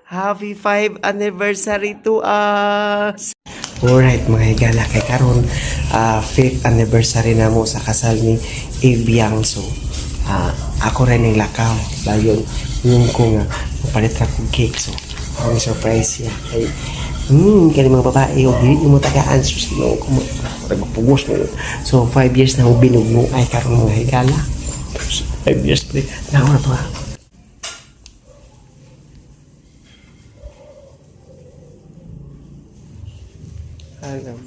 Happy 5th anniversary to us! Alright mga higala, kay karon 5th anniversary na mo sa kasal ni Ibiang. So, ako rin yung lakaw. Dayon, yung ko nga, mapalit na kong cake. So, ang surprise siya. Ay, kaya mga babae, o hindi mo tagaan. So, sino ko mo, magpugos mo. So, 5 years na mo binugno. Ay, karon mga higala. 5 years pa rin. Naku na to ha. Alam.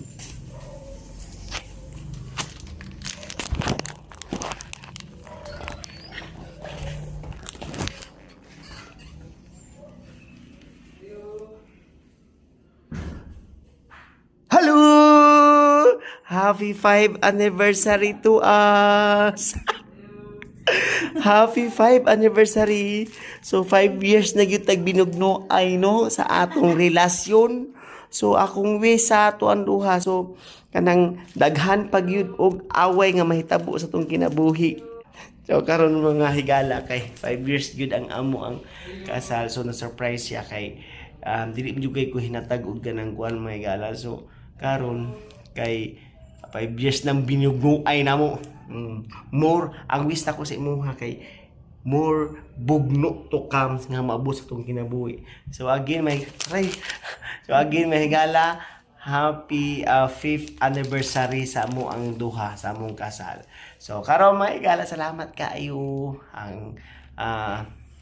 Hello! Happy 5th anniversary to us! Happy 5th anniversary! So 5 years na gyud tag binugno ay no sa atong relasyon. So akong wish sa ato ang duha. So kanang daghan pag yun og away nga mahitabo sa tong kinabuhi. So karon mga higala kay 5 years gyud ang amo ang kasal. So na surprise siya kay dili mo kay ko hinatag og ganang kuan mga higala. So karon kay 5 years nang binugno ay namo. More ang wish ko sa imuha kay more bugno to come nga maabot sa tong kinabuhi. So again may higala, happy 5th anniversary sa amo ang duha sa among kasal. So karon may higala, salamat kaayo ang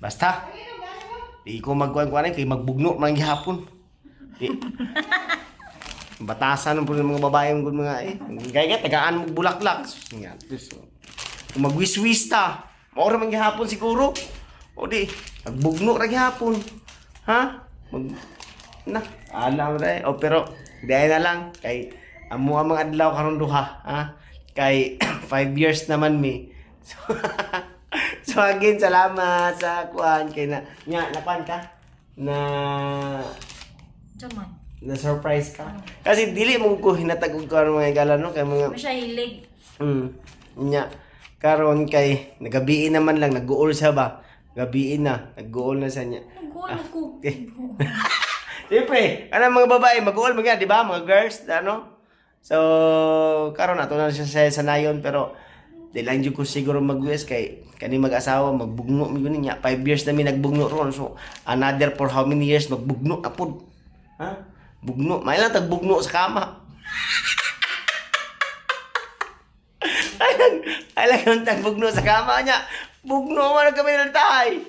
basta di ko magkuan-kuan kay magbugno man gihapon. Batasan po ng mga babae ng mga gaya tagaan mo bulaklak. Yan. Kung magwiswis ta, maura man gihapon siguro. O di, nagbugno ra gihapon. Ha? Na, alam ra. O pero dahil na lang kay amo ang mga adlaw karon duha, ha? Kay 5 years naman mi. So again, salamat sa kuan kay na nakuan ka na Jaman. na-surprise ka. Kasi dili mo ko hinatag og karon mga higala no kay mga Masya hilig. nya karon kay nagabiin naman lang nag-uol siya ba? Gabiin na, nag-uol na sa nya. Nag-uol ko. Siyempre, mga babae mag-uol mga, di ba? Mga girls, ano? So, karon ato na siya sa nayon pero di lang jud ko siguro mag-US kay kani mag-asawa magbugno mi guni nya 5 years na mi nagbugno ron. So, another for how many years magbugno apod. Ha? Bugno, may lang tagbugno sa kama. ay lang tagbugno sa kama niya. Bugno man kami naltay.